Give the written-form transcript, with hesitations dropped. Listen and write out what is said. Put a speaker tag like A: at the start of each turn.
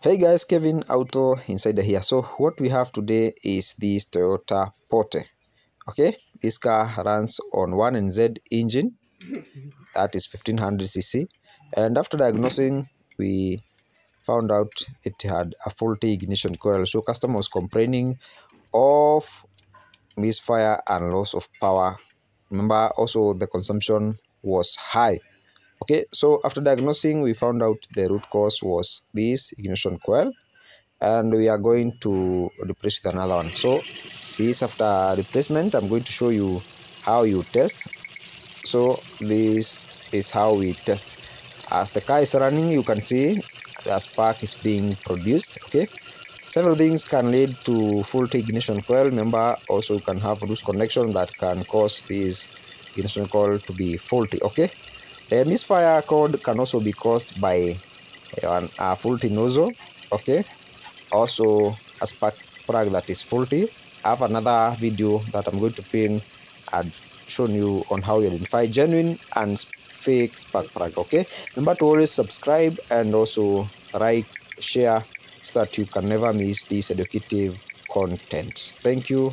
A: Hey guys, Kevin Auto Insider here. So what we have today is this Toyota Porte. Okay, this car runs on 1NZ engine, that is 1500cc, and after diagnosing we found out it had a faulty ignition coil. So customer was complaining of misfire and loss of power. Remember, also the consumption was high. Okay, so after diagnosing we found out the root cause was this ignition coil, and we are going to replace with another one. So this after replacement, I'm going to show you how you test. So this is how we test. As the car is running, you can see the spark is being produced. Okay, several things can lead to faulty ignition coil. Remember, also you can have loose connection that can cause this ignition coil to be faulty. Okay, the misfire code can also be caused by a faulty nozzle. Okay, also a spark plug that is faulty. I have another video that I'm going to pin and shown you on how you identify genuine and fake spark plug. Okay, remember to always subscribe and also like, share, so that you can never miss this educative content. Thank you.